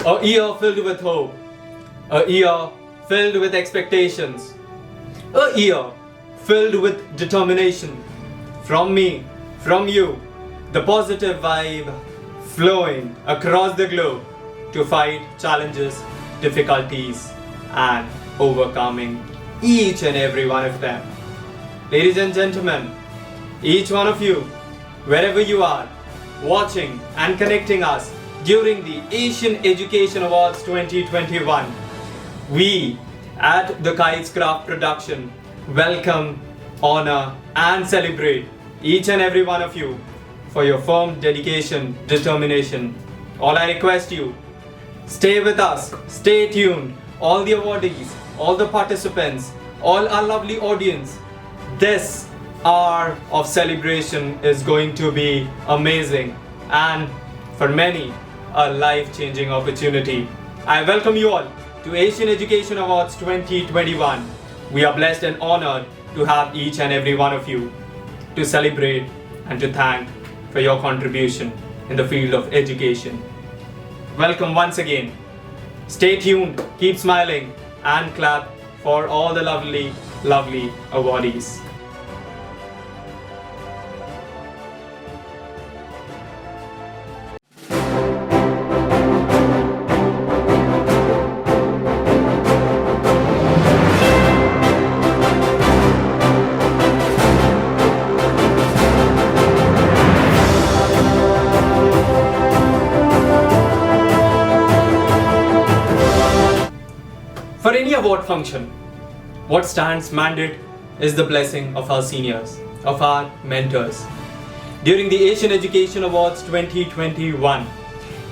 A year filled with hope. A year filled with expectations. A year filled with determination. From me, from you, the positive vibe flowing across the globe to fight challenges, difficulties, and overcoming each and every one of them. Ladies and gentlemen, each one of you, wherever you are, watching and connecting us during the Asian Education Awards 2021, we at the Kites Craft Production welcome, honor, and celebrate each and every one of you for your firm dedication, determination. All I request you, stay with us, stay tuned, all the awardees, all the participants, all our lovely audience. This hour of celebration is going to be amazing and for many a life-changing opportunity. I welcome you all to Asian Education Awards 2021. We are blessed and honored to have each and every one of you to celebrate and to thank for your contribution in the field of education. Welcome once again. Stay tuned, keep smiling, and clap for all the lovely, lovely awardees. For any award function, what stands mandate is the blessing of our seniors, of our mentors. During the Asian Education Awards 2021,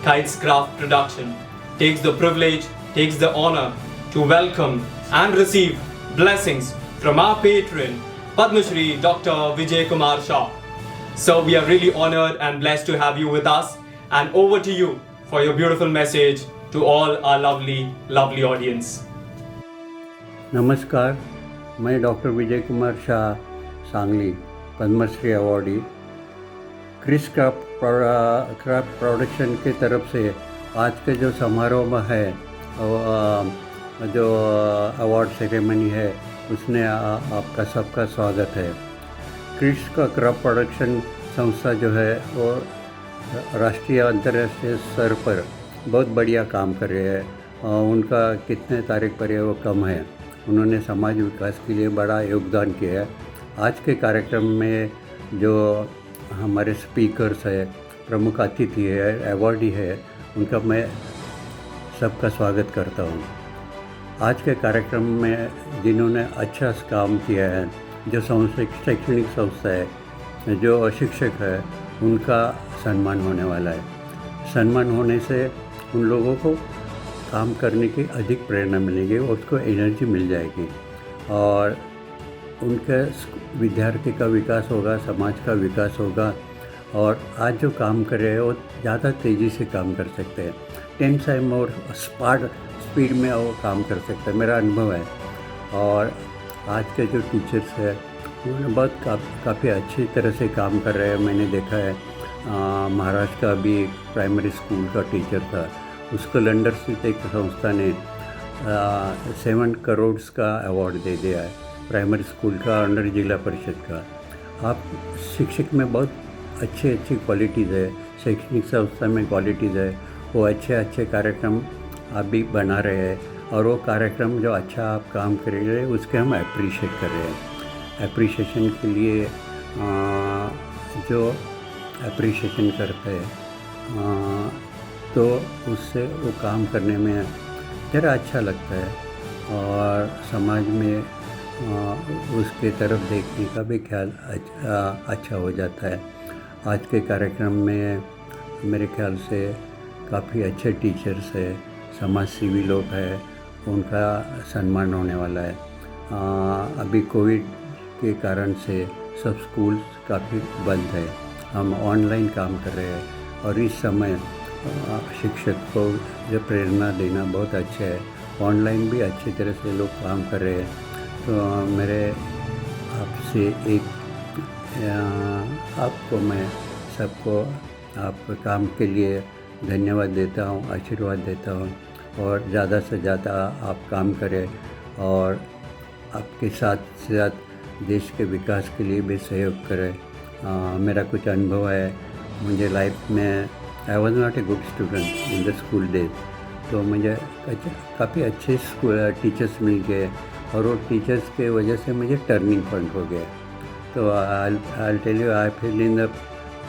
Kites Craft Production takes the privilege, takes the honor to welcome and receive blessings from our patron, Padma Shri Dr. Vijay Kumar Shah. So we are really honored and blessed to have you with us, and over to you for your beautiful message to all our lovely, lovely audience. नमस्कार, मैं doctor Vijay Kumar Shah Sangli Padmashri awardee Chris Craft production की तरफ से आज के जो समारोह में है जो अवार्ड सेरेमनी है उसमें आपका सबका स्वागत है। क्रिस क्राफ्ट प्रोडक्शन संस्था जो है वो राष्ट्रीय अंतर्राष्ट्रीय स्तर पर बहुत बढ़िया काम कर रही है। उनका कितने तारीख पर है वो कम है। उन्होंने समाज विकास के लिए बड़ा योगदान किया है। आज के कार्यक्रम में जो हमारे स्पीकर्स है, प्रमुख अतिथि है, अवॉर्डी है, उनका मैं सबका स्वागत करता हूँ। आज के कार्यक्रम में जिन्होंने अच्छा काम किया है, जो शैक्षणिक संस्था है, जो शिक्षक है, उनका सम्मान होने वाला है। सम्मान होने से उन लोगों को काम करने की अधिक प्रेरणा मिलेगी, उसको एनर्जी मिल जाएगी और उनके विद्यार्थी का विकास होगा, समाज का विकास होगा। और आज जो काम कर रहे हैं वो ज़्यादा तेज़ी से काम कर सकते हैं, 10 टाइम और स्पीड में वो काम कर सकते हैं, मेरा अनुभव है। और आज के जो टीचर्स हैं उन्होंने बहुत काफ़ी अच्छी तरह से काम कर रहे हैं। मैंने देखा है महाराष्ट्र का भी प्राइमरी स्कूल का टीचर था, उसको लंदन स्थित एक संस्था ने 7 करोड़ का अवार्ड दे दिया है, प्राइमरी स्कूल का, अंडर जिला परिषद का। आप शिक्षक में बहुत अच्छी क्वालिटीज़ है, शैक्षणिक संस्था में क्वालिटीज़ है, वो अच्छे कार्यक्रम आप भी बना रहे हैं और वो कार्यक्रम जो अच्छा आप काम कर रहे हैं उसके हम अप्रिशिएट कर रहे हैं। अप्रिशिएशन के लिए जो अप्रिशिएशन करते हैं तो उससे वो काम करने में ज़रा अच्छा लगता है और समाज में उसके तरफ देखने का भी ख्याल अच्छा हो जाता है। आज के कार्यक्रम में मेरे ख्याल से काफ़ी अच्छे टीचर्स है, समाज सेवी लोग हैं, उनका सम्मान होने वाला है। अभी कोविड के कारण से सब स्कूल काफ़ी बंद है, हम ऑनलाइन काम कर रहे हैं और इस समय शिक्षक को जो प्रेरणा देना बहुत अच्छा है। ऑनलाइन भी अच्छी तरह से लोग काम कर रहे हैं। तो मेरे आपसे एक आपको मैं सबको आप काम के लिए धन्यवाद देता हूँ, आशीर्वाद देता हूँ और ज़्यादा से ज़्यादा आप काम करें और आपके साथ साथ देश के विकास के लिए भी सहयोग करें। मेरा कुछ अनुभव है, मुझे लाइफ में I was not a good student in the school days, तो मुझे काफ़ी अच्छे स्कूल टीचर्स मिल गए और वो टीचर्स के वजह से मुझे टर्निंग पॉइंट हो गया। तो I tell you, I feel in the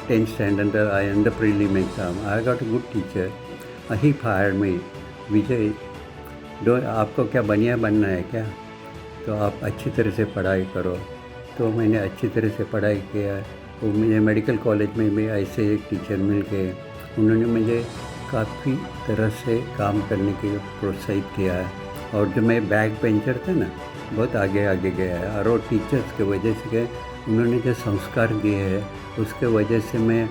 10th standard I in the prelim exam I got a good teacher. He fired me. विजय, आपको क्या बनिया बनना है क्या, तो आप अच्छी तरह से पढ़ाई करो। तो मैंने अच्छी तरह से पढ़ाई किया। तो मुझे मेडिकल कॉलेज में भी ऐसे एक टीचर मिल गए, उन्होंने मुझे काफ़ी तरह से काम करने के लिए प्रोत्साहित किया है। और जो मैं बैक बेंचर था ना, बहुत आगे आगे गया है। और वो टीचर्स के वजह से उन्होंने जो संस्कार दिए हैं उसके वजह से मैं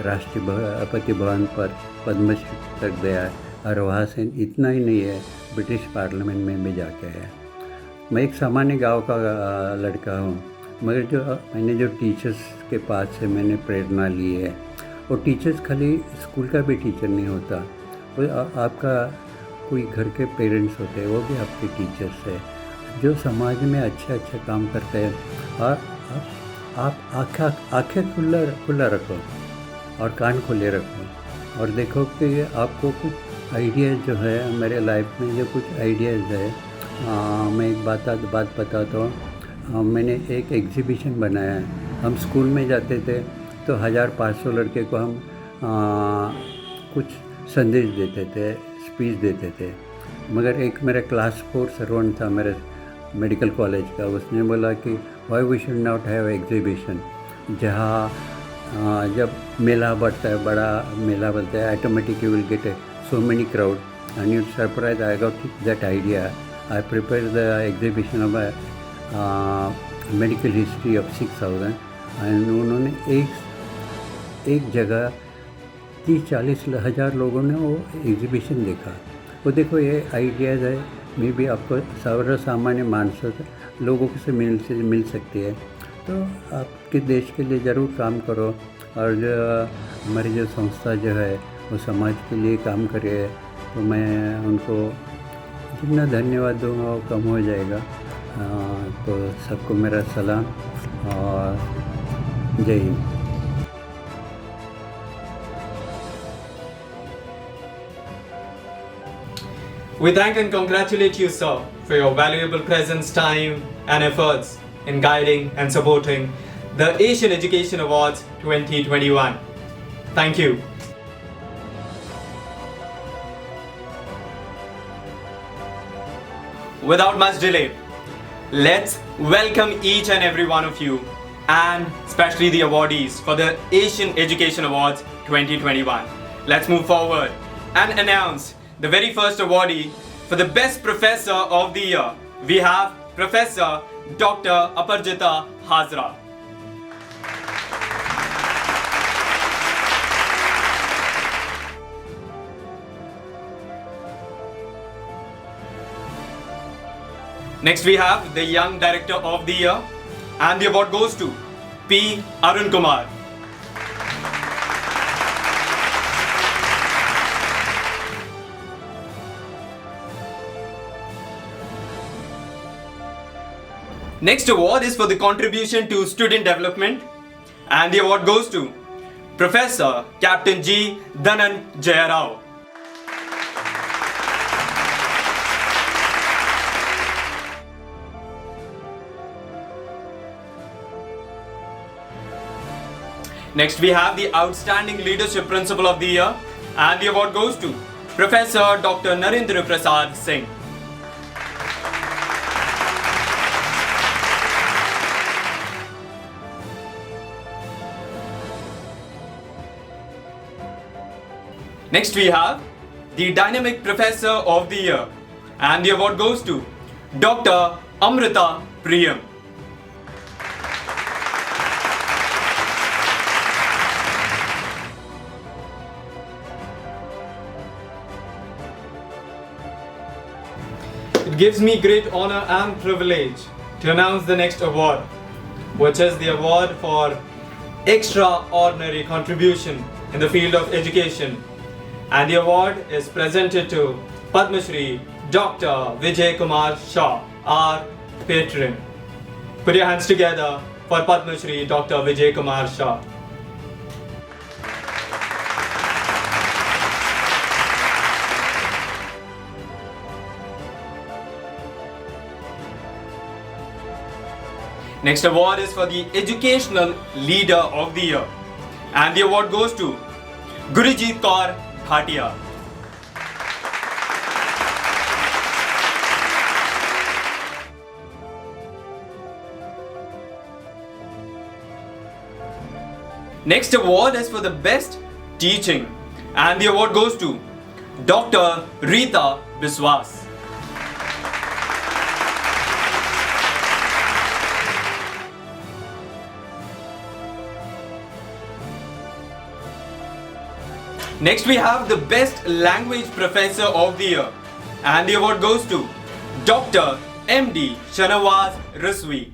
राष्ट्रपति भवन पर पद्मश्री तक गया और वहाँ से इतना ही नहीं है, ब्रिटिश पार्लियामेंट में भी जाके है। मैं एक सामान्य गांव का लड़का हूँ, मगर जो मैंने जो टीचर्स के पास से मैंने प्रेरणा ली है, वो टीचर्स खाली स्कूल का भी टीचर नहीं होता, वो आपका कोई घर के पेरेंट्स होते हैं, वो भी आपके टीचर्स है जो समाज में अच्छा काम करते हैं। और आप आँखें खुला रखो और कान खुले रखो और देखो कि आपको कुछ आइडियाज़ जो है मेरे लाइफ में, जो कुछ आइडियाज़ है। मैं एक बात बताता हूँ। मैंने एक एग्ज़िबिशन बनाया है। हम स्कूल में जाते थे तो 1500 लड़के को हम कुछ संदेश देते थे, स्पीच देते थे। मगर एक मेरा क्लास 4 सर्वेंट था मेरे मेडिकल कॉलेज का, उसने बोला कि why we should not have exhibition, जहाँ जब मेला बढ़ता है, बड़ा मेला बनता है, automatic you will get so many crowd and you surprise. I got that idea, I prepare the exhibition of medical history of 6000 and उन्होंने एक जगह 30-40 हज़ार लोगों ने वो एग्जीबिशन देखा। वो देखो, ये आइडियाज़ है, मे भी आपको सामान्य मानसों लोगों से मिल सकती है। तो आपके देश के लिए ज़रूर काम करो और जो हमारी जो संस्था जो है वो समाज के लिए काम करे। तो मैं उनको जितना धन्यवाद दूँगा वो कम हो जाएगा। तो सबको मेरा सलाम और जय Hind. We thank and congratulate you, sir, for your valuable presence, time and efforts in guiding and supporting the Asian Education Awards 2021. Thank you. Without much delay, let's welcome each and every one of you, and especially the awardees for the Asian Education Awards 2021. Let's move forward and announce the very first awardee for the Best Professor of the Year. We have Professor Dr. Aparajita Hazra. Next we have the Young Director of the Year, and the award goes to P. Arun Kumar. Next award is for the contribution to student development, and the award goes to Professor Captain G. Dhanan Jayarao. Next we have the Outstanding Leadership Principal of the Year, and the award goes to Professor Dr. Narendra Prasad Singh. Next we have the Dynamic Professor of the Year, and the award goes to Dr. Amrita Priyam. It gives me great honor and privilege to announce the next award, which is the award for extraordinary contribution in the field of education. And the award is presented to Padma Shri Dr. Vijay Kumar Shah, our patron. Put your hands together for Padma Shri Dr. Vijay Kumar Shah. Next award is for the Educational Leader of the Year. And the award goes to Gurujit Kaur Bhatia. Next award is for the Best Teaching. And the award goes to Dr. Rita Biswas. Next we have the Best Language Professor of the Year, and the award goes to Dr. M.D. Shanawaz Raswi.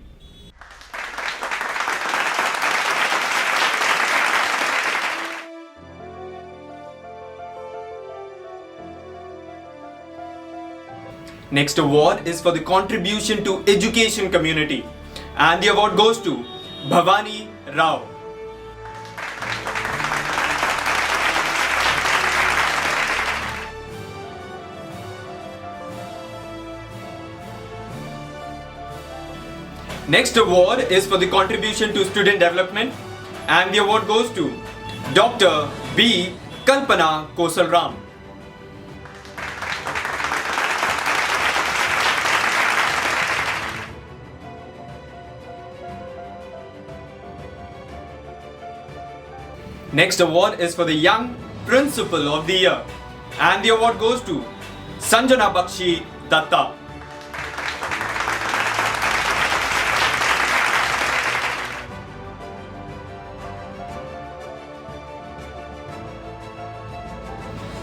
Next award is for the contribution to education community, and the award goes to Bhavani Rao. Next award is for the contribution to student development, and the award goes to Dr. B. Kalpana Kosalram. Next award is for the Young Principal of the Year, and the award goes to Sanjana Bakshi Datta.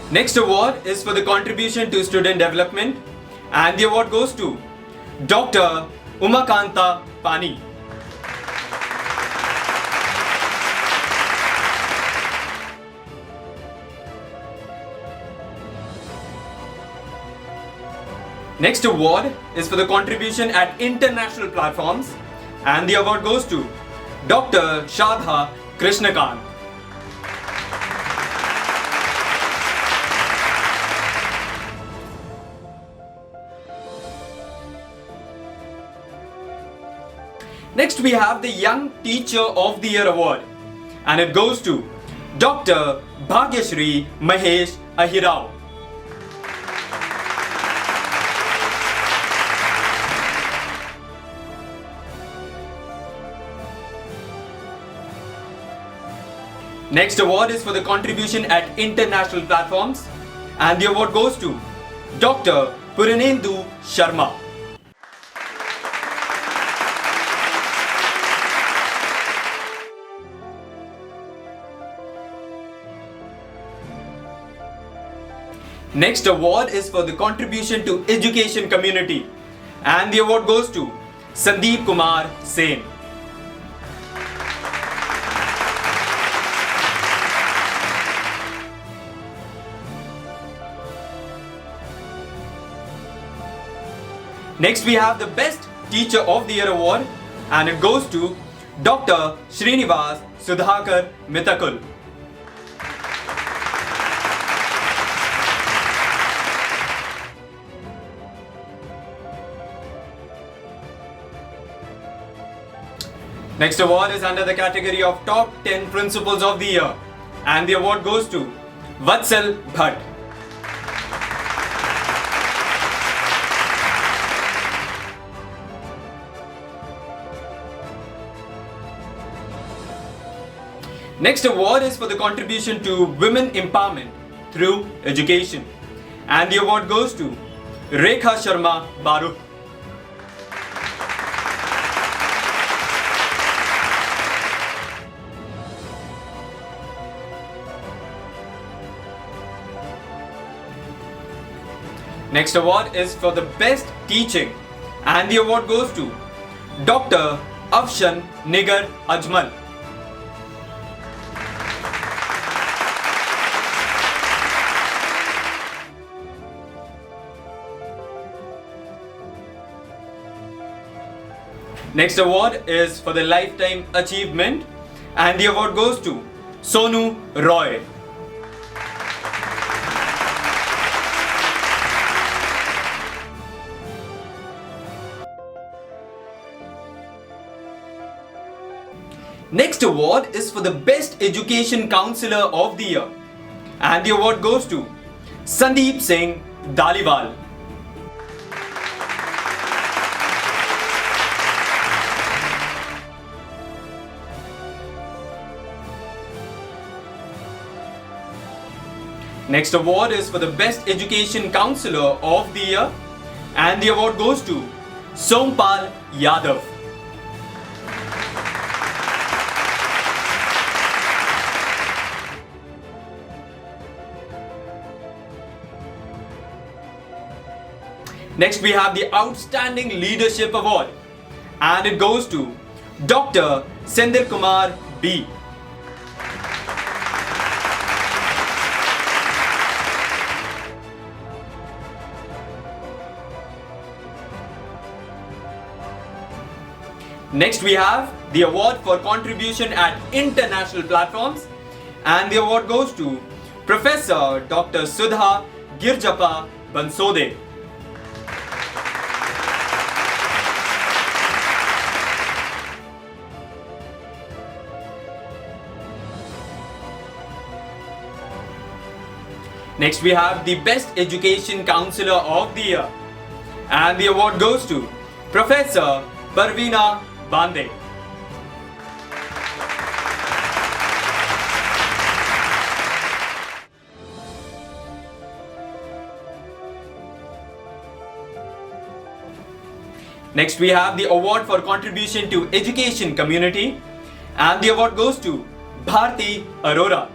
Next award is for the contribution to student development, and the award goes to Dr. Umakanta Pani. Next award is for the contribution at international platforms, and the award goes to Dr. Shadha Krishnakant. Next we have the Young Teacher of the Year award, and it goes to Dr. Bhagyashri Mahesh Ahirao. Next award is for the contribution at international platforms, and the award goes to Dr. Puranendu Sharma. Next award is for the contribution to education community, and the award goes to Sandeep Kumar Sen. Next we have the Best Teacher of the Year award, and it goes to Dr. Srinivas Sudhakar Mitakul. Next award is under the category of Top 10 Principals of the Year, and the award goes to Vatsal Bhatt. Next award is for the contribution to women empowerment through education, and the award goes to Rekha Sharma Baruch. Next award is for the Best Teaching, and the award goes to Dr. Afshan Nigar Ajmal. Next award is for the Lifetime Achievement, and the award goes to Sonu Roy. Next award is for the Best Education Counselor of the Year, and the award goes to Sandeep Singh Daliwal. Next award is for the Best Education Counselor of the Year, and the award goes to Sompal Yadav. Next we have the Outstanding Leadership Award, and it goes to Dr. Senthil Kumar B. Next we have the award for contribution at international platforms, and the award goes to Professor Dr. Sudha Girjappa Bansode. Next we have the Best Education Counselor of the Year, and the award goes to Professor Parveena Bande. Next we have the award for contribution to education community, and the award goes to Bharti Arora.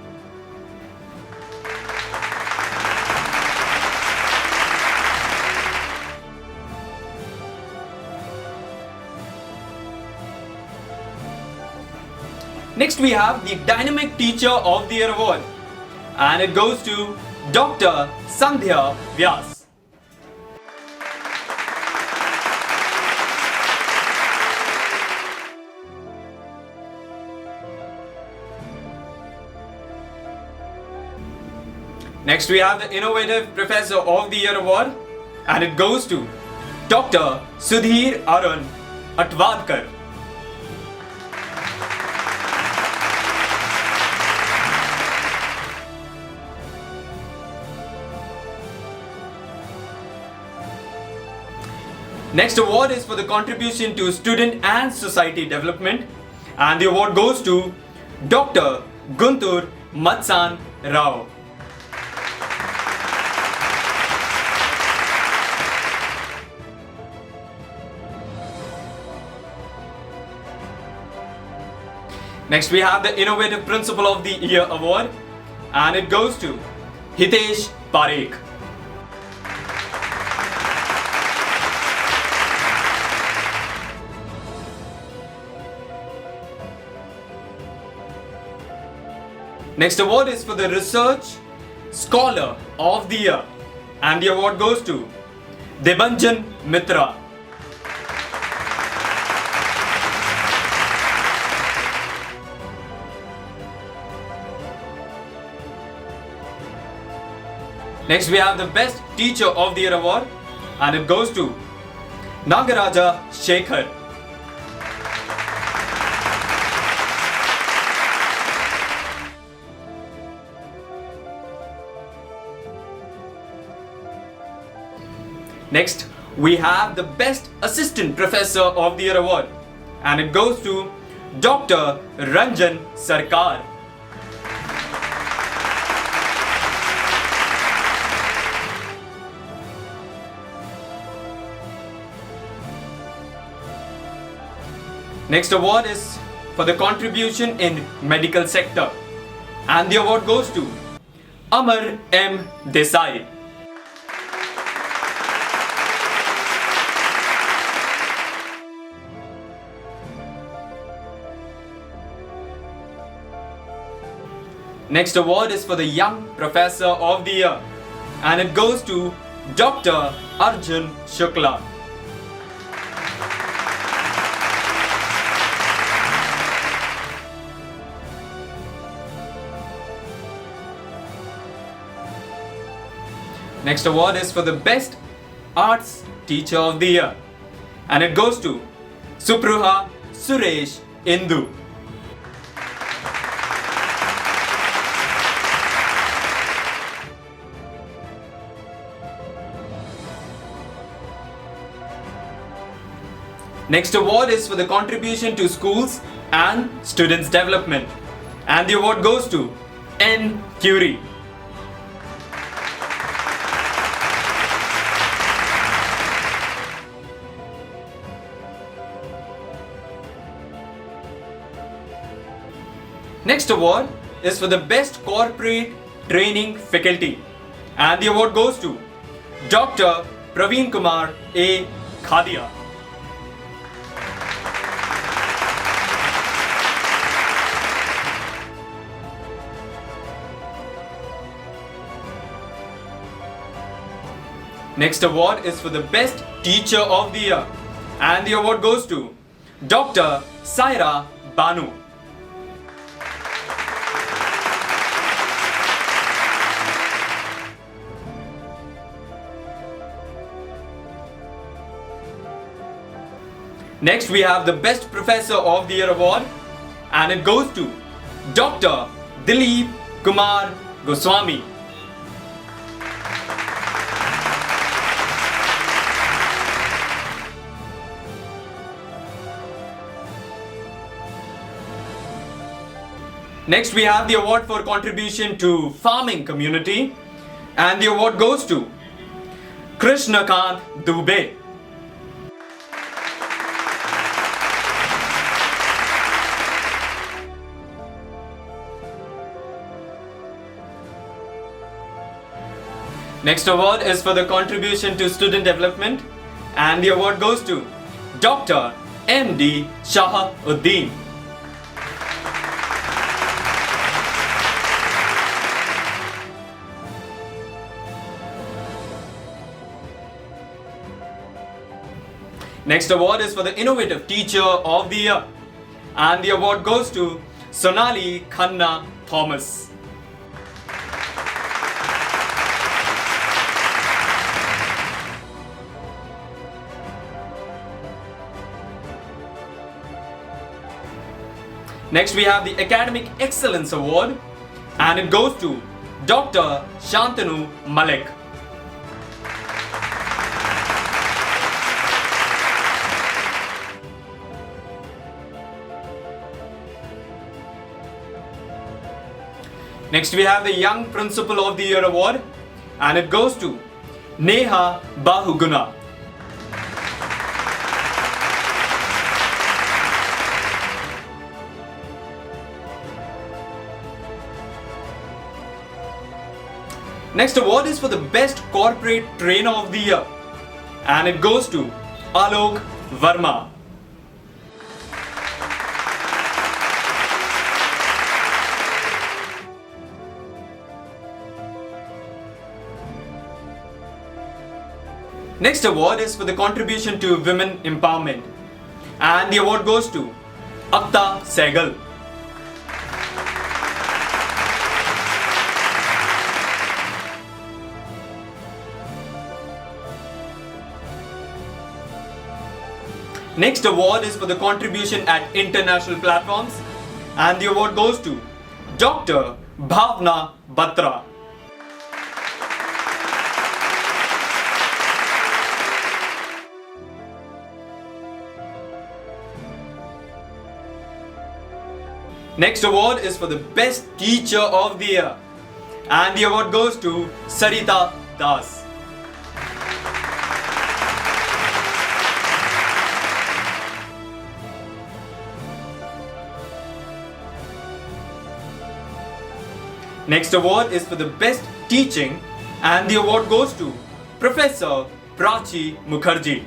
Next we have the Dynamic Teacher of the Year award, and it goes to Dr. Sandhya Vyas. Next we have the Innovative Professor of the Year award, and it goes to Dr. Sudhir Arun Atwadkar. Next award is for the contribution to student and society development, and the award goes to Dr. Guntur Matsan Rao. Next we have the Innovative Principal of the Year award, and it goes to Hitesh Parekh. Next award is for the Research Scholar of the Year, and the award goes to Debanjan Mitra. Next we have the Best Teacher of the Year award, and it goes to Nagaraja Shekhar. Next, we have the Best Assistant Professor of the Year award, and it goes to Dr. Ranjan Sarkar. Next award is for the contribution in medical sector, and the award goes to Amar M. Desai. Next award is for the Young Professor of the Year, and it goes to Dr. Arjun Shukla. Next award is for the best arts teacher of the year, and it goes to Supruha Suresh Indu. Next award is for the contribution to schools and students' development, and the award goes to N. Curie. Next award is for the best corporate training faculty, and the award goes to Dr. Praveen Kumar A. Khadia. Next award is for the best teacher of the year, and the award goes to Dr. Saira Banu. Next we have the best professor of the year award, and it goes to Dr. Dilip Kumar Goswami. Next we have the award for contribution to farming community, and the award goes to Krishnakant Dubey. Next award is for the contribution to student development, and the award goes to Dr. M.D. Shahabuddin. Next award is for the innovative teacher of the year, and the award goes to Sonali Khanna Thomas. Next we have the Academic Excellence Award, and it goes to Dr. Shantanu Malik. Next we have the Young Principal of the Year Award, and it goes to Neha Bahuguna. Next award is for the Best Corporate Trainer of the Year, and it goes to Alok Verma. Next award is for the contribution to women empowerment, and the award goes to Akta Sehgal. Next award is for the contribution at international platforms, and the award goes to Dr. Bhavna Batra. Next award is for the Best Teacher of the Year, and the award goes to Sarita Das. Next award is for the Best Teaching, and the award goes to Professor Prachi Mukherjee.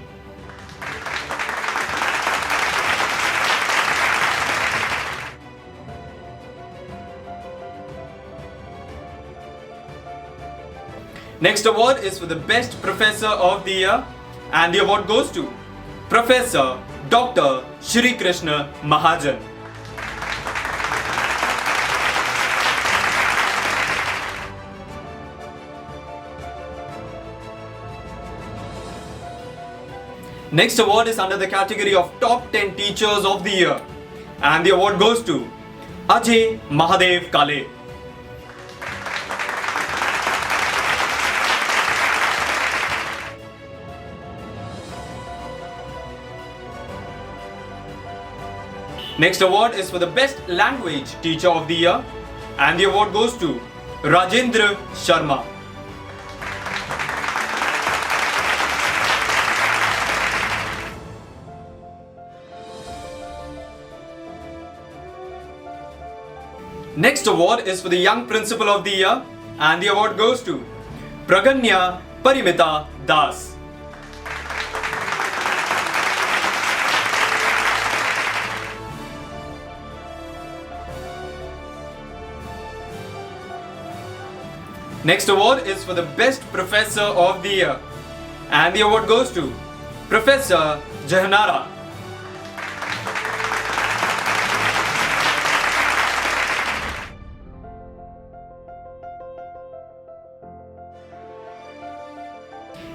Next award is for the Best Professor of the Year, and the award goes to Professor Dr. Shri Krishna Mahajan. Next award is under the category of Top 10 Teachers of the Year. And the award goes to Ajay Mahadev Kale. Next award is for the Best Language Teacher of the Year. And the award goes to Rajendra Sharma. Next award is for the Young Principal of the Year, and the award goes to Praganya Parimita Das. Next award is for the Best Professor of the Year, and the award goes to Professor Jahanara.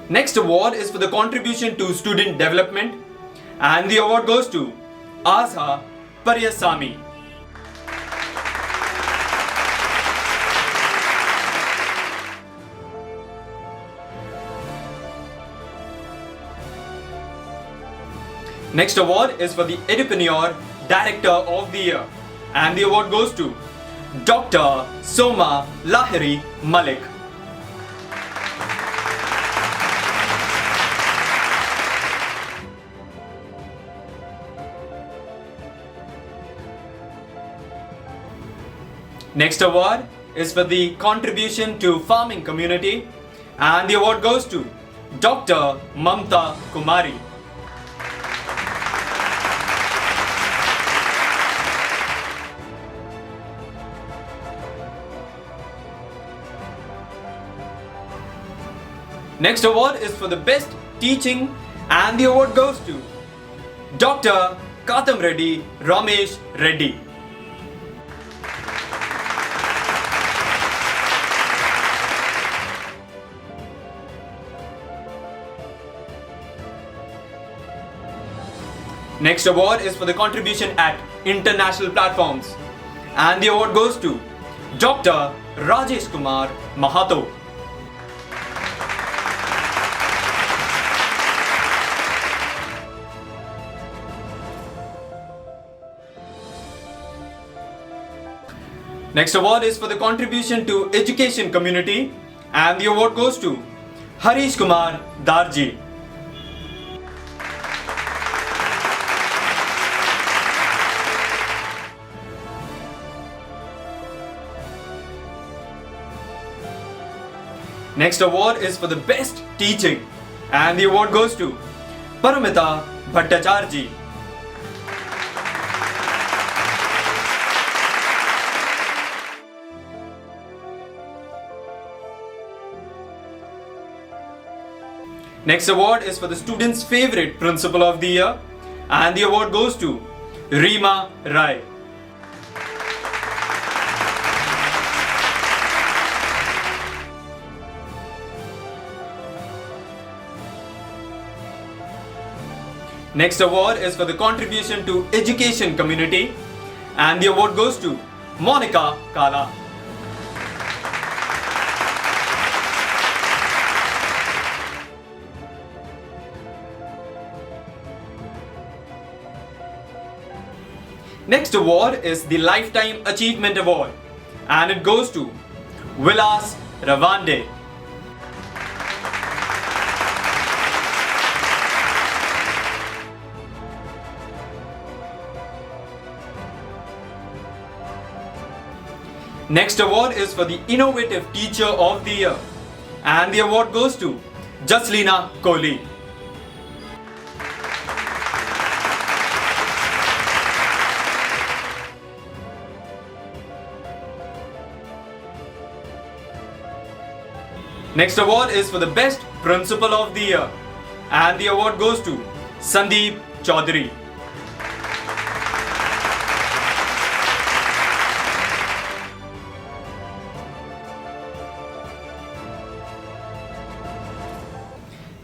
Next award is for the contribution to student development, and the award goes to Azha Paryasamy. Next award is for the Edupreneur Director of the Year, and the award goes to Dr. Soma Lahiri Malik. Next award is for the contribution to farming community, and the award goes to Dr. Mamta Kumari. Next award is for the best teaching, and the award goes to Dr. Katam Reddy Ramesh Reddy. Next award is for the contribution at international platforms, and the award goes to Dr. Rajesh Kumar Mahato. Next award is for the contribution to education community, and the award goes to Harish Kumar Darji. Next award is for the best teaching, and the award goes to Paramita Bhattacharji. Next award is for the student's favorite principal of the year, and the award goes to Reema Rai. Next award is for the contribution to education community, and the award goes to Monica Kala. Next award is the Lifetime Achievement Award, and it goes to Vilas Ravande. Next award is for the Innovative Teacher of the Year, and the award goes to Jaslina Kohli. Next award is for the Best Principal of the Year, and the award goes to Sandeep Chaudhary.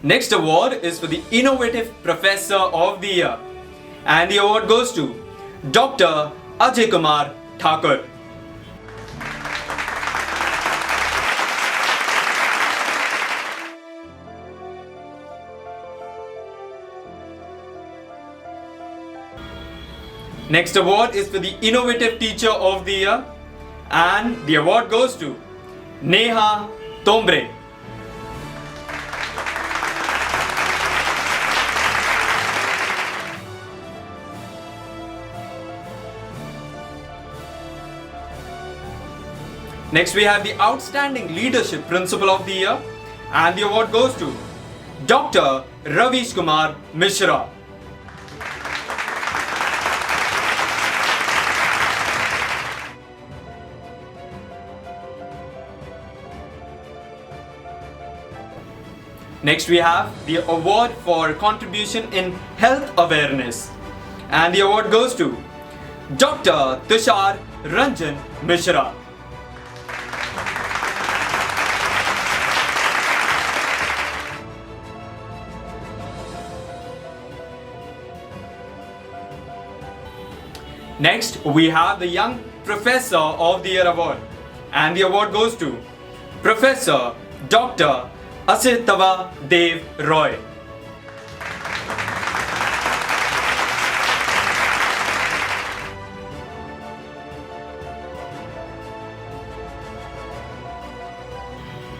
Next award is for the Innovative Professor of the Year, and the award goes to Dr. Ajay Kumar Thakur. Next award is for the Innovative Teacher of the Year, and the award goes to Neha Tombre. Next we have the Outstanding Leadership Principal of the Year, and the award goes to Dr. Ravish Kumar Mishra. Next we have the award for contribution in health awareness, and the award goes to Dr. Tushar Ranjan Mishra. Next we have the Young Professor of the Year award, and the award goes to Professor Dr. Asitava Dev Roy.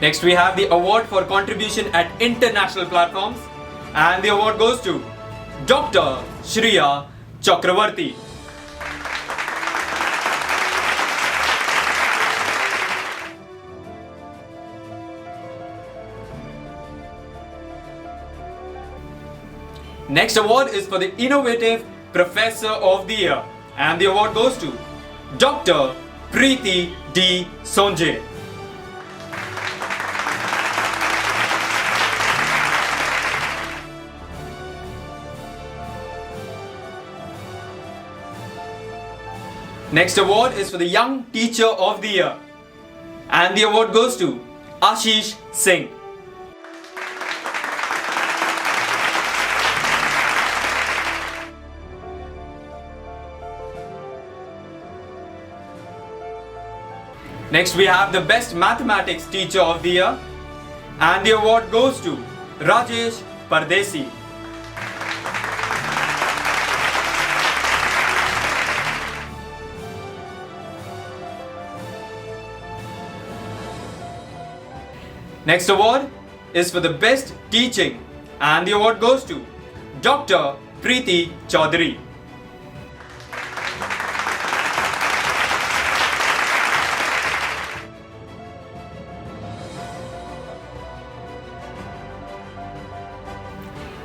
Next we have the award for contribution at international platforms, and the award goes to Dr. Shriya Chakravarti. Next award is for the Innovative Professor of the Year, and the award goes to Dr. Preeti D. Sonje. Next award is for the Young Teacher of the Year, and the award goes to Ashish Singh. Next we have the Best Mathematics Teacher of the Year, and the award goes to Rajesh Pardesi. Next award is for the Best Teaching, and the award goes to Dr. Preeti Chaudhary.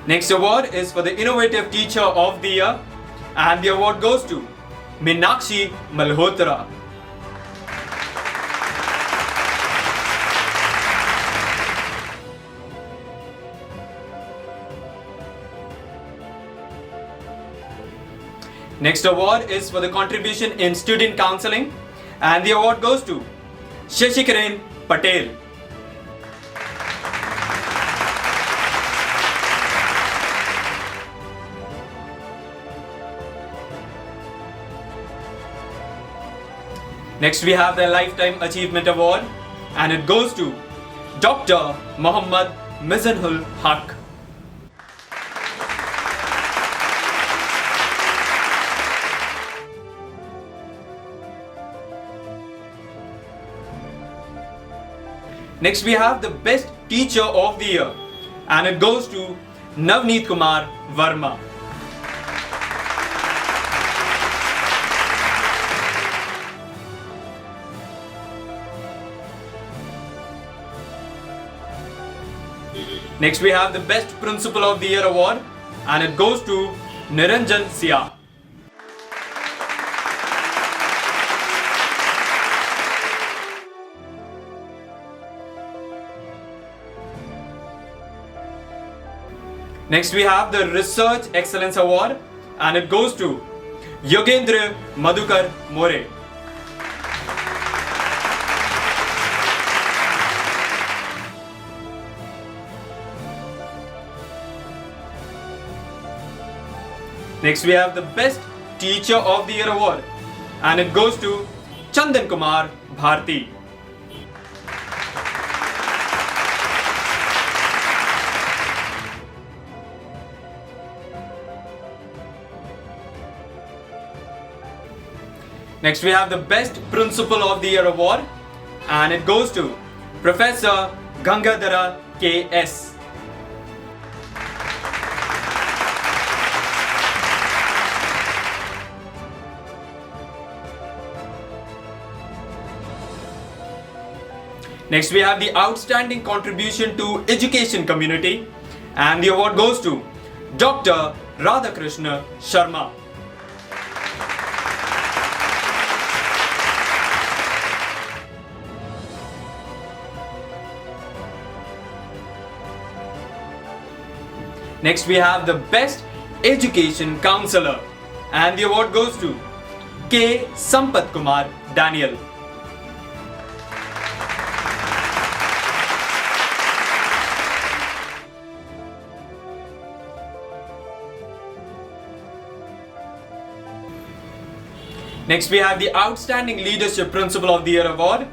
Next award is for the Innovative Teacher of the Year, and the award goes to Meenakshi Malhotra. Next award is for the contribution in student counseling, and the award goes to Shashikaran Patel. Next we have the Lifetime Achievement Award, and it goes to Dr. Muhammad Mizanul Haq. Next we have the Best Teacher of the Year, and it goes to Navneet Kumar Verma. Next we have the Best Principal of the Year award, and it goes to Niranjan Sia. Next we have the Research Excellence Award, and it goes to Yogendra Madhukar More. Next, we have the Best Teacher of the Year award, and it goes to Chandan Kumar Bharti. Next, we have the Best Principal of the Year award, and it goes to Professor Gangadhara K.S. Next, we have the Outstanding Contribution to Education Community, and the award goes to Dr. Radhakrishna Sharma. Next, we have the Best Education Counselor, and the award goes to K. Sampath Kumar Daniel. Next, we have the Outstanding Leadership Principal of the Year award,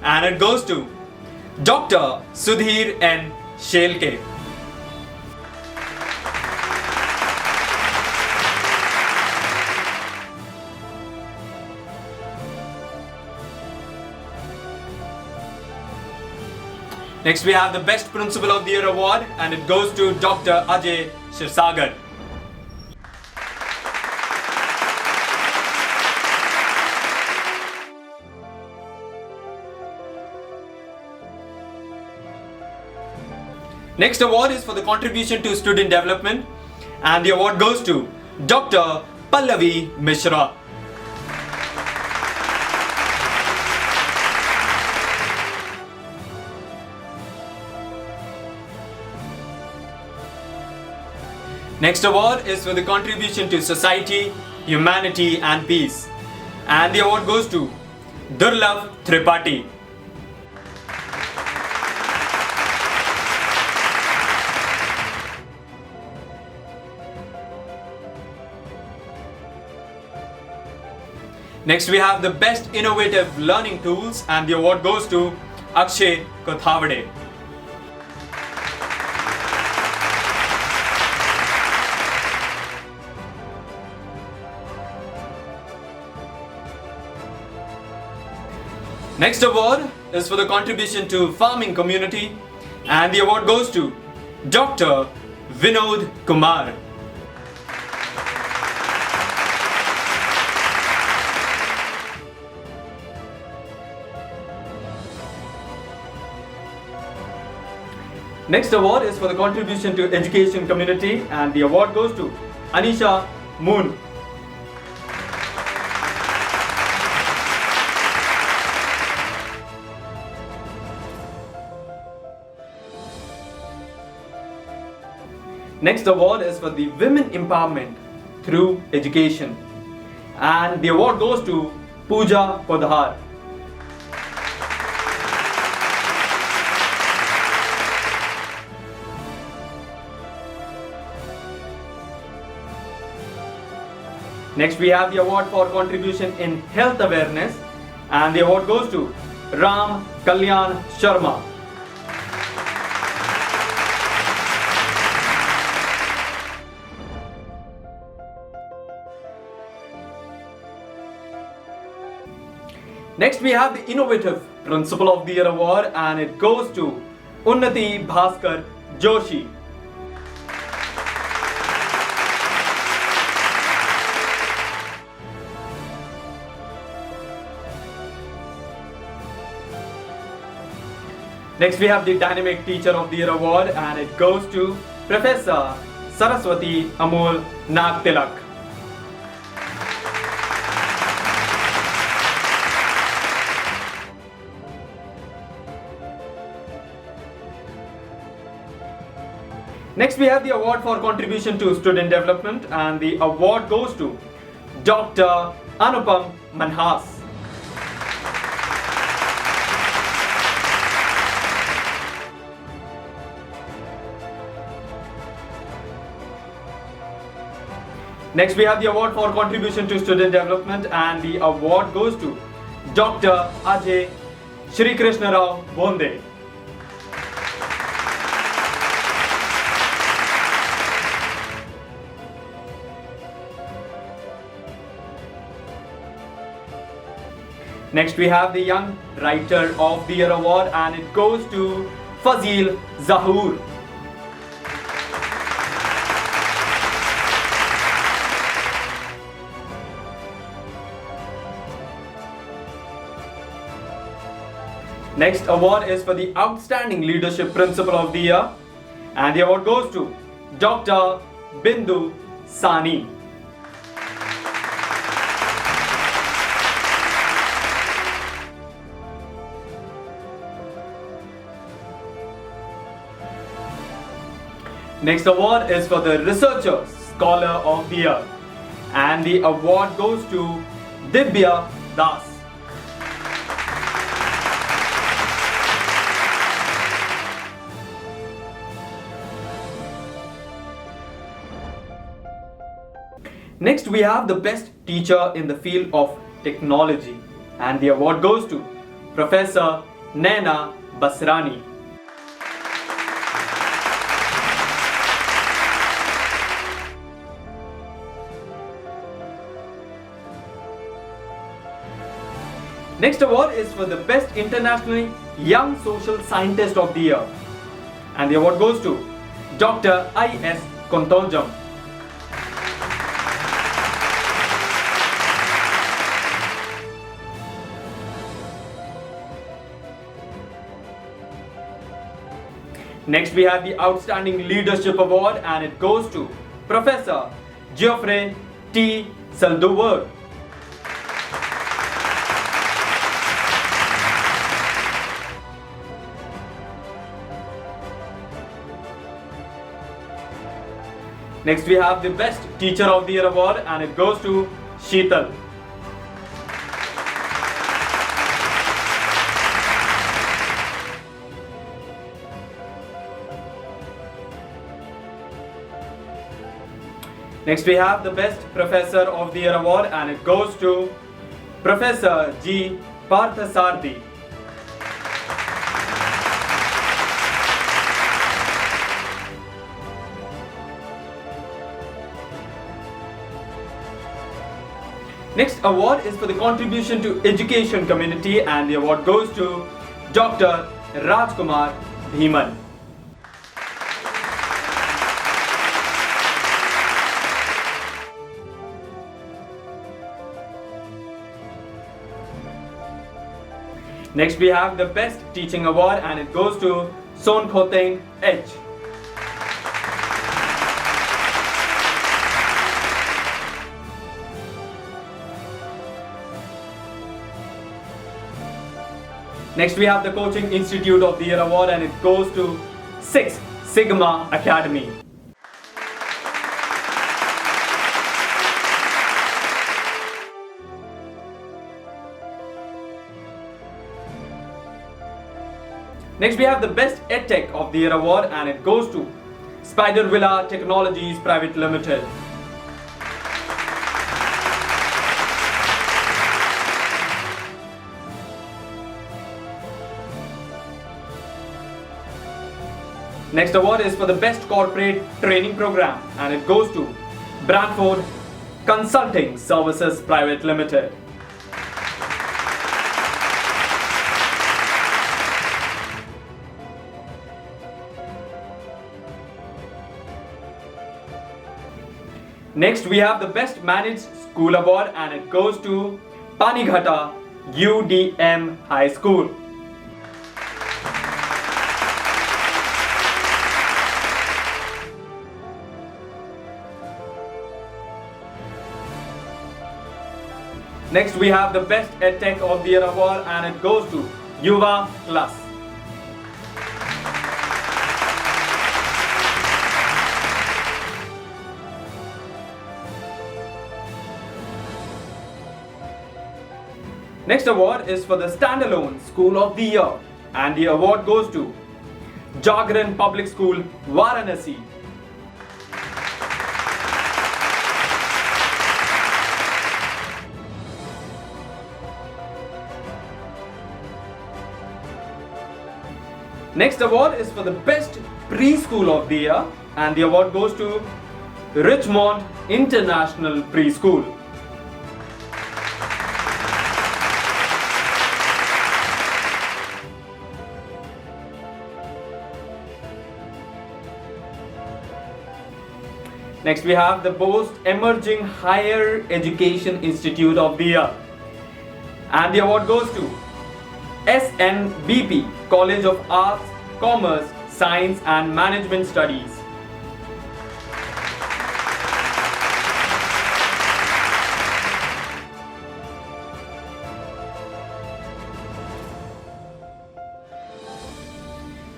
and it goes to Dr. Sudhir N. Shelke. Next, we have the Best Principal of the Year award, and it goes to Dr. Ajay Shirsagar. Next award is for the contribution to student development, and the award goes to Dr. Pallavi Mishra. Next award is for the contribution to society, humanity and peace, and the award goes to Durlabh Tripathi. Next, we have the Best Innovative Learning Tools, and the award goes to Akshay Kothavade. Next award is for the contribution to farming community, and the award goes to Dr. Vinod Kumar. Next award is for the contribution to education community, and the award goes to Anisha Moon. Next award is for the women empowerment through education, and the award goes to Pooja Podhar. Next, we have the award for contribution in health awareness, and the award goes to Ram Kalyan Sharma. Next, we have the Innovative Principal of the Year award, and it goes to Unnati Bhaskar Joshi. Next, we have the Dynamic Teacher of the Year award, and it goes to Professor Saraswati Amol Nagtilak. Next, we have the award for contribution to student development, and the award goes to Dr. Anupam Manhas. Next, we have the award for contribution to student development, and the award goes to Dr. Ajay Shri Krishna Rao Bonde. Next, we have the Young Writer of the Year award, and it goes to Fazil Zahoor. Next award is for the Outstanding Leadership Principal of the Year, and the award goes to Dr. Bindu Sani. Next award is for the Researcher Scholar of the Year, and the award goes to Divya Das. Next, we have the Best Teacher in the Field of Technology, and the award goes to Professor Naina Basrani. Next award is for the Best Internationally Young Social Scientist of the Year, and the award goes to Dr. I.S. Kontonjam. Next, we have the Outstanding Leadership Award, and it goes to Professor Geoffrey T. Saldover. Next, we have the Best Teacher of the Year award, and it goes to Sheetal. Next, we have the Best Professor of the Year award, and it goes to Professor G. Parthasarthi. Next award is for the contribution to education community, and the award goes to Dr. Rajkumar Bhiman. Next, we have the Best Teaching Award, and it goes to Son Khoteng H. Next, we have the Coaching Institute of the Year award, and it goes to Six Sigma Academy. Next, we have the Best EdTech of the Year award, and it goes to Spider Villa Technologies Private Limited. Next award is for the Best Corporate Training Program, and it goes to Brantford Consulting Services Private Limited. Next, we have the Best Managed School Award, and it goes to Panighata UDM High School. Next, we have the Best EdTech of the Year award, and it goes to Yuva Plus. Next award is for the Standalone School of the Year, and the award goes to Jagran Public School, Varanasi. Next award is for the best preschool of the year, and the award goes to Richmond International Preschool. Next, we have the Most Emerging Higher Education Institute of the Year, and the award goes to SNBP College of Arts, Commerce, Science and Management Studies.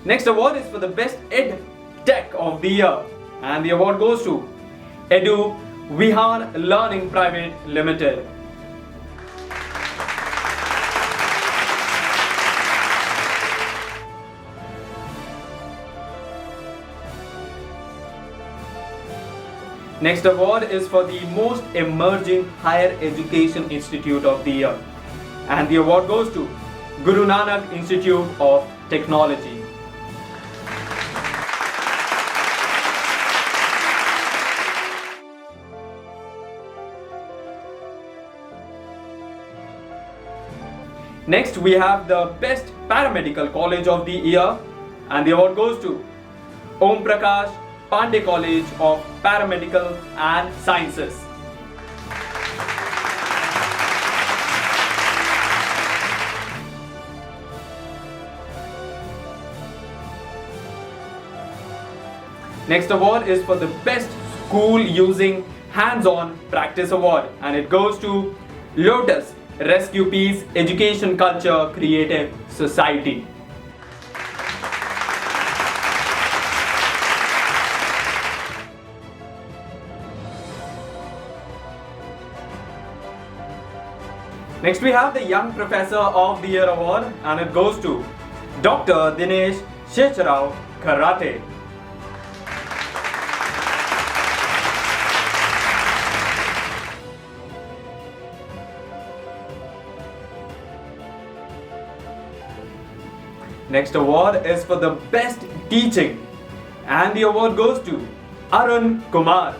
Next award is for the best Ed Tech of the Year, and the award goes to Edu Vihan Learning Private Limited. Next award is for the Most Emerging Higher Education Institute of the Year, and the award goes to Guru Nanak Institute of Technology. Next, we have the Best Paramedical College of the Year, and the award goes to Om Prakash Pandey College of Paramedical and Sciences. Next award is for the Best School Using Hands-On Practice Award, and it goes to Lotus Rescue Peace Education Culture Creative Society. Next, we have the Young Professor of the Year award, and it goes to Dr. Dinesh Shecharao Karate. Next award is for the Best Teaching, and the award goes to Arun Kumar.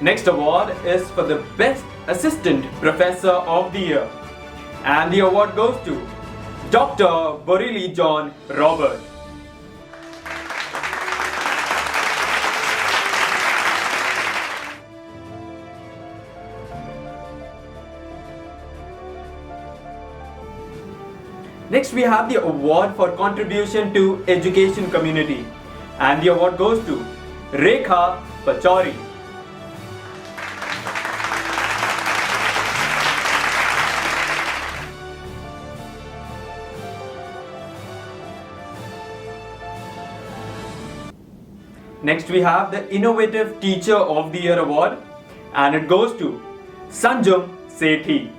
Next award is for the Best Assistant Professor of the Year, and the award goes to Dr. Borili John Robert. Next, we have the award for contribution to education community, and the award goes to Rekha Pachauri. Next, we have the Innovative Teacher of the Year award, and it goes to Sanjam Sethi.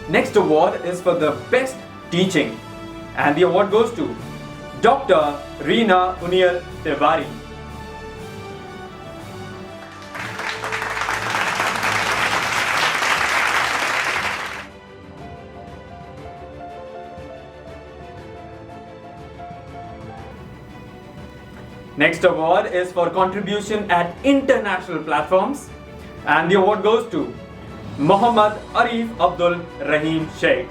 Next award is for the Best Teaching, and the award goes to Dr. Reena Uniyal Tiwari. Next award is for contribution at international platforms, and the award goes to Muhammad Arif Abdul Rahim Sheikh.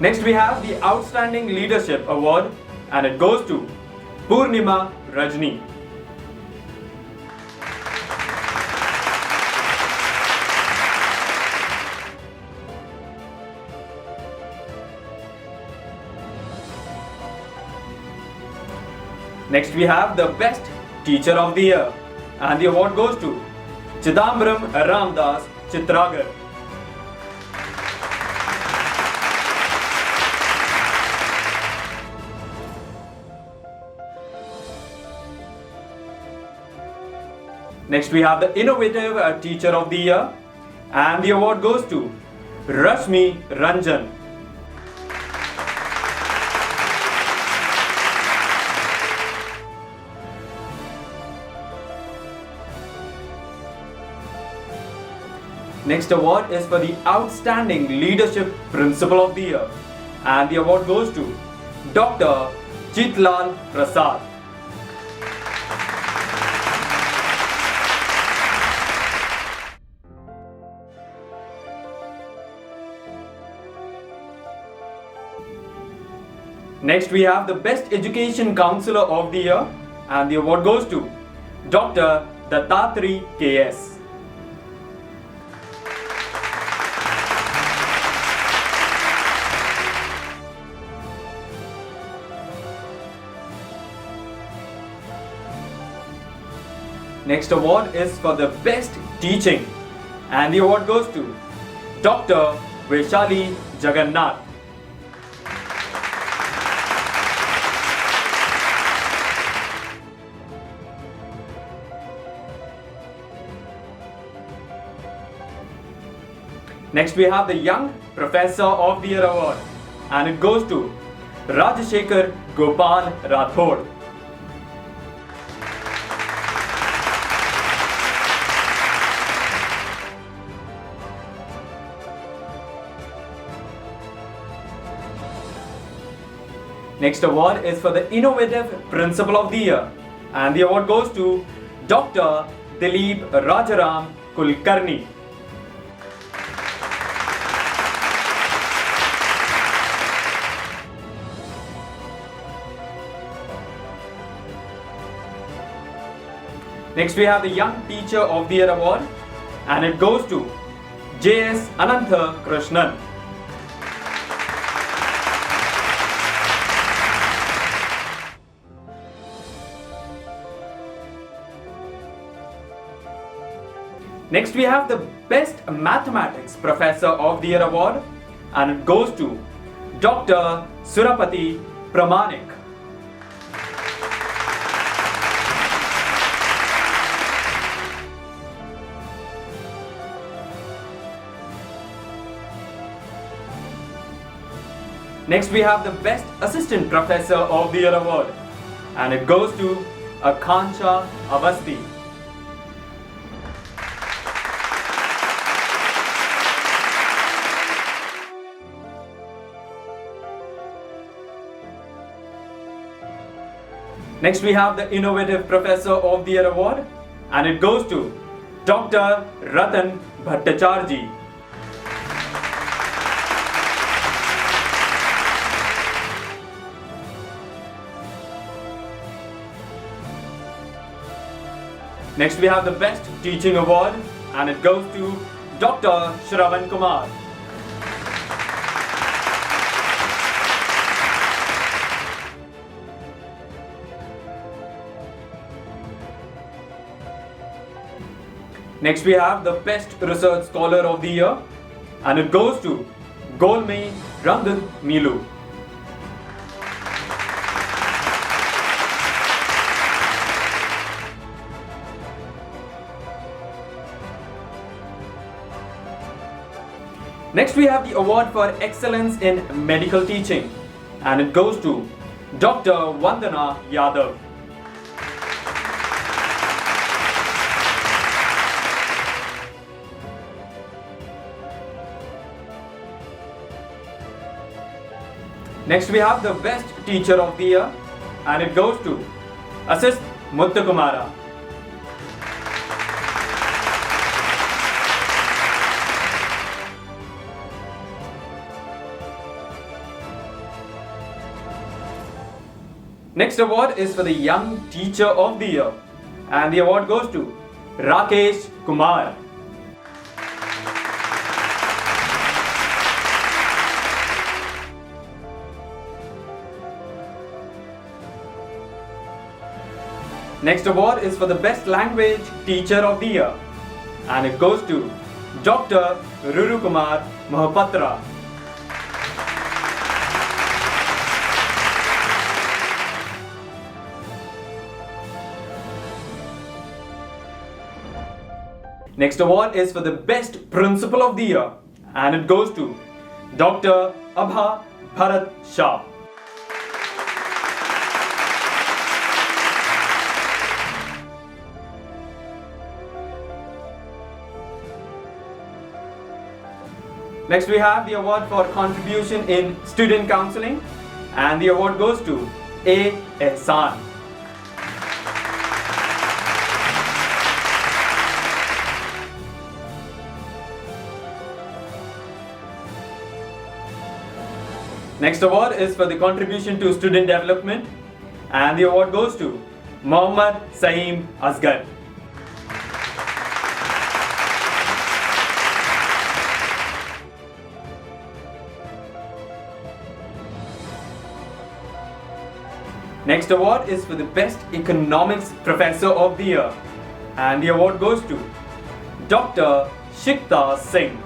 Next, we have the Outstanding Leadership Award, and it goes to Purnima Rajni. Next, we have the Best Teacher of the Year, and the award goes to Chidambaram Ramdas Chitragar. Next we have the Innovative Teacher of the Year, and the award goes to Rashmi Ranjan. Next award is for the Outstanding Leadership Principal of the Year, and the award goes to Dr. Chitlal Prasad. Next we have the Best Education Counselor of the Year, and the award goes to Dr. Dattatri KS. Next award is for the Best Teaching, and the award goes to Dr. Vaishali Jagannath. Next we have the Young Professor of the Year award, and it goes to Rajashekar Gopal Rathod. Next award is for the Innovative Principal of the Year, and the award goes to Dr. Dilip Rajaram Kulkarni. Next we have the Young Teacher of the Year award, and it goes to J.S. Anantha Krishnan. Next we have the Best Mathematics Professor of the Year award, and it goes to Dr. Surapati Pramanik. Next we have the Best Assistant Professor of the Year award, and it goes to Akanksha Avasti. Next we have the Innovative Professor of the Year award, and it goes to Dr. Ratan Bhattacharjee. Next we have the Best Teaching award, and it goes to Dr. Shravan Kumar. Next we have the Best Research Scholar of the Year, and it goes to Golmay Rangan Milu. Next we have the award for Excellence in Medical Teaching, and it goes to Dr. Vandana Yadav. Next we have the Best Teacher of the Year, and it goes to Assist Muttakumara. Next award is for the Young Teacher of the Year, and the award goes to Rakesh Kumar. Next award is for the Best Language Teacher of the Year, and it goes to Dr. Ruru Kumar Mahapatra. Next award is for the best principal of the year, and it goes to Dr. Abha Bharat Shah. Next we have the award for contribution in student counseling, and the award goes to A. Ehsan. Next award is for the contribution to student development, and the award goes to Mohammad Saeem Asghar. Next award is for the best economics professor of the year, and the award goes to Dr. Shikta Singh.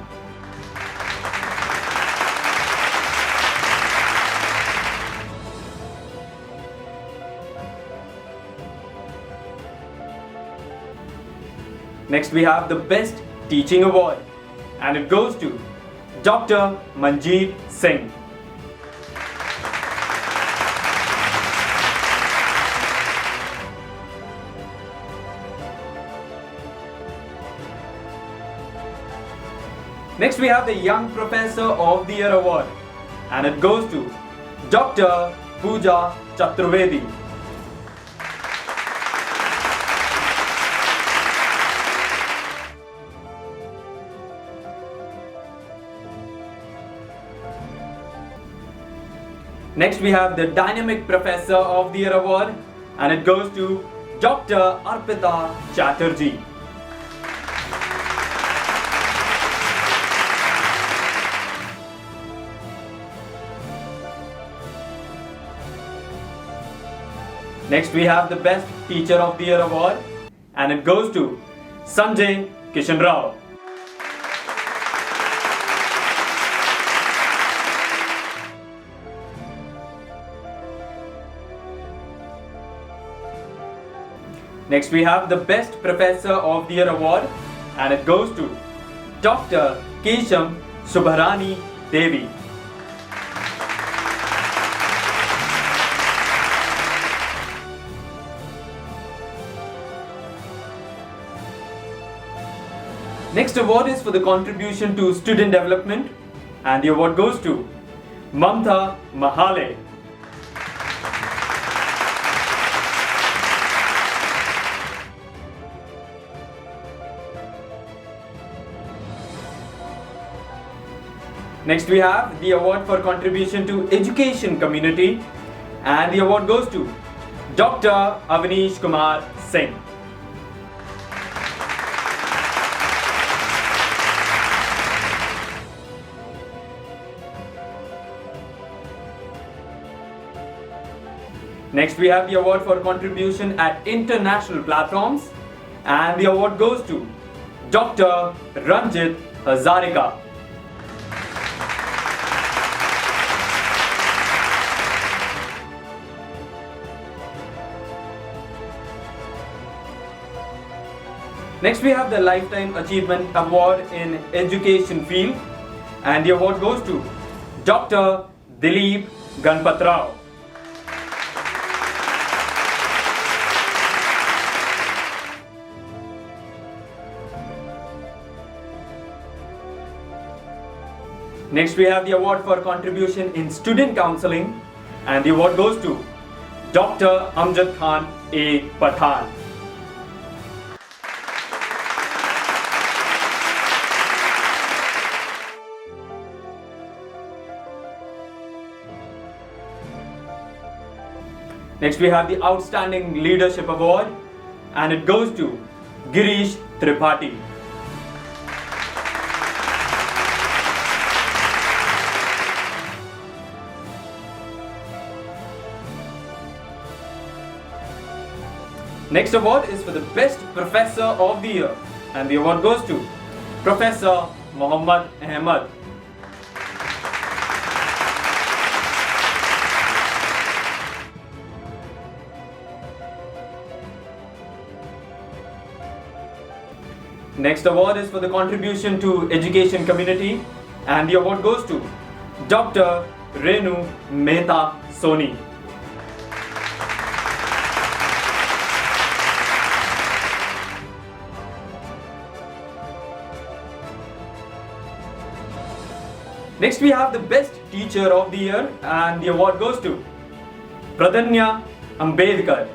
Next we have the best teaching award, and it goes to Dr. Manjeet Singh. Next we have the Young Professor of the Year award, and it goes to Dr. Pooja Chaturvedi. Next we have the Dynamic Professor of the Year award, and it goes to Dr. Arpita Chatterjee. Next we have the Best Teacher of the Year award, and it goes to Sanjay Kishan Rao. Next we have the Best Professor of the Year award, and it goes to Dr. Kesham Subharani Devi. Next award is for the contribution to student development, and the award goes to Mamta Mahale. Next we have the award for contribution to education community, and the award goes to Dr. Avanish Kumar Singh. Next we have the award for contribution at international platforms, and the award goes to Dr. Ranjit Hazarika. Next we have the Lifetime Achievement Award in Education field, and the award goes to Dr. Dilip Ganpatrao. Next we have the award for contribution in student counseling, and the award goes to Dr. Amjad Khan A. Pathan. Next we have the Outstanding Leadership Award, and it goes to Girish Tripathi. Next award is for the Best Professor of the Year, and the award goes to Professor Muhammad Ahmad. Next award is for the contribution to education community, and the award goes to Dr. Renu Mehta Soni. Next we have the best teacher of the year, and the award goes to Pradanya Ambedkar.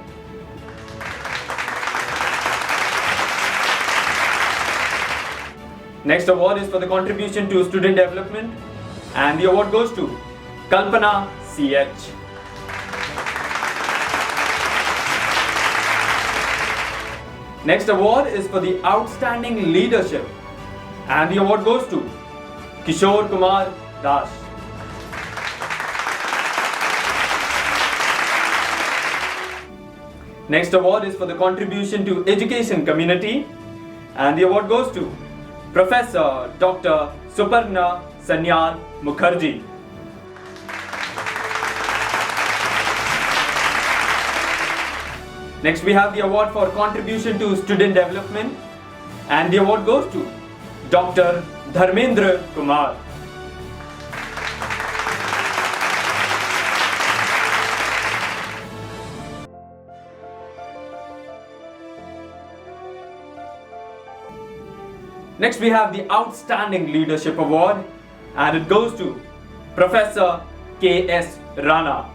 Next award is for the contribution to student development, and the award goes to Kalpana CH. Next award is for the outstanding leadership, and the award goes to Kishore Kumar Das. Next award is for the contribution to education community, and the award goes to Professor Dr. Suparna Sanyal Mukherjee. Next we have the award for contribution to student development, and the award goes to Dr. Dharmendra Kumar. Next we have the Outstanding Leadership Award, and it goes to Professor K.S. Rana.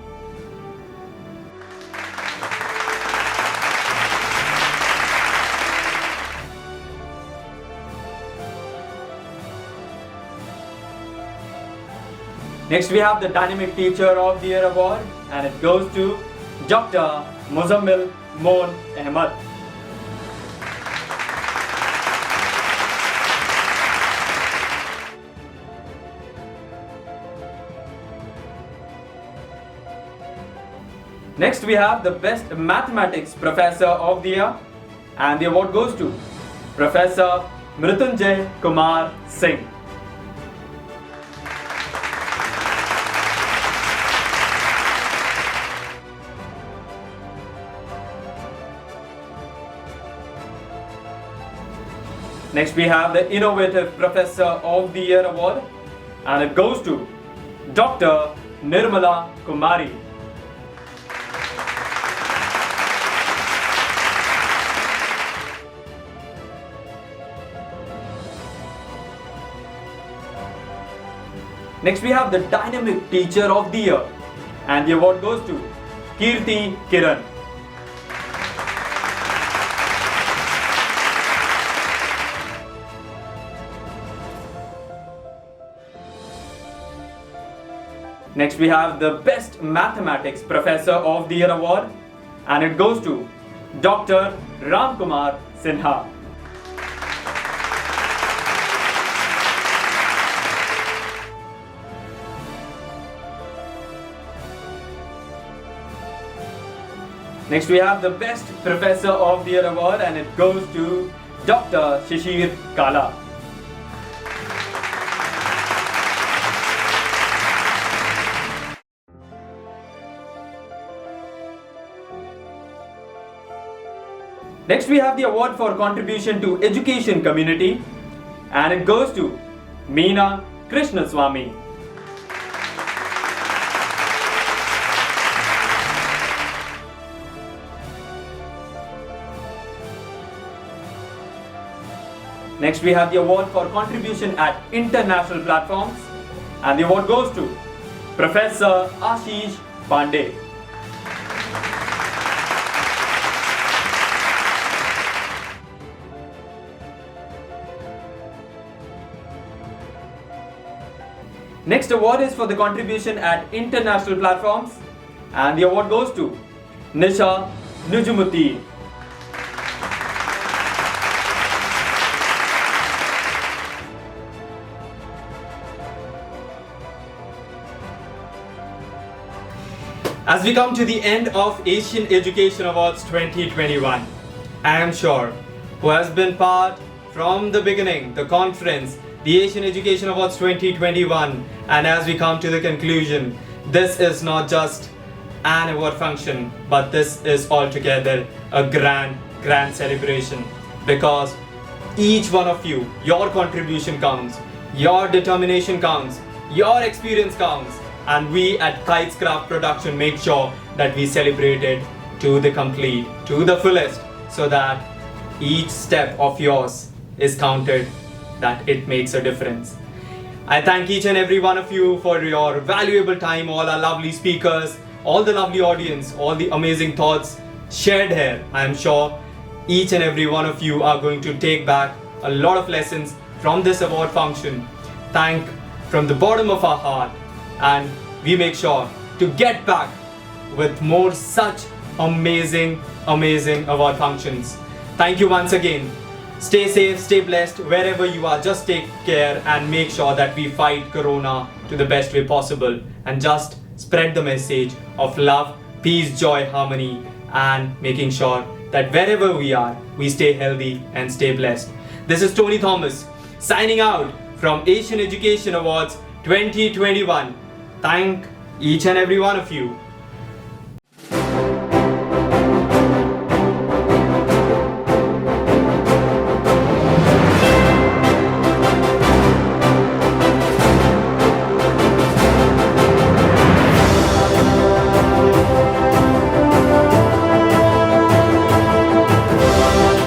Next we have the Dynamic Teacher of the Year Award, and it goes to Dr. Muzammil Moon Ahmed. Next we have the Best Mathematics Professor of the Year, and the award goes to Professor Mrityunjay Kumar Singh. Next we have the Innovative Professor of the Year Award, and it goes to Dr. Nirmala Kumari. Next we have the Dynamic Teacher of the Year, and the award goes to Kirti Kiran. Next we have the Best Mathematics Professor of the Year Award, and it goes to Dr. Ramkumar Sinha. Next we have the Best Professor of the Year Award, and it goes to Dr. Shishir Kala. Next we have the award for contribution to education community, and it goes to Meena Krishnaswamy. Next we have the award for contribution at international platforms, and the award goes to Professor Ashish Pandey. Next award is for the contribution at international platforms, and the award goes to Nisha Nujumuddin. As we come to the end of Asian Education Awards 2021, I am sure who has been part from the beginning, the conference, the Asian Education Awards 2021, and as we come to the conclusion, this is not just an award function, but this is altogether a grand celebration, because each one of you, your contribution counts, your determination counts, your experience counts, and we at Kites Craft Production make sure that we celebrate it to the complete, to the fullest, so that each step of yours is counted, that it makes a difference. I thank each and every one of you for your valuable time, all our lovely speakers, all the lovely audience, all the amazing thoughts shared here. I am sure each and every one of you are going to take back a lot of lessons from this award function. Thank from the bottom of our heart, and we make sure to get back with more such amazing award functions. Thank you once again. Stay safe, stay blessed wherever you are. Just take care and make sure that we fight Corona to the best way possible, and just spread the message of love, peace, joy, harmony, and making sure that wherever we are, we stay healthy and stay blessed. This is Tony Thomas signing out from Asian Education Awards 2021. Thank each and every one of you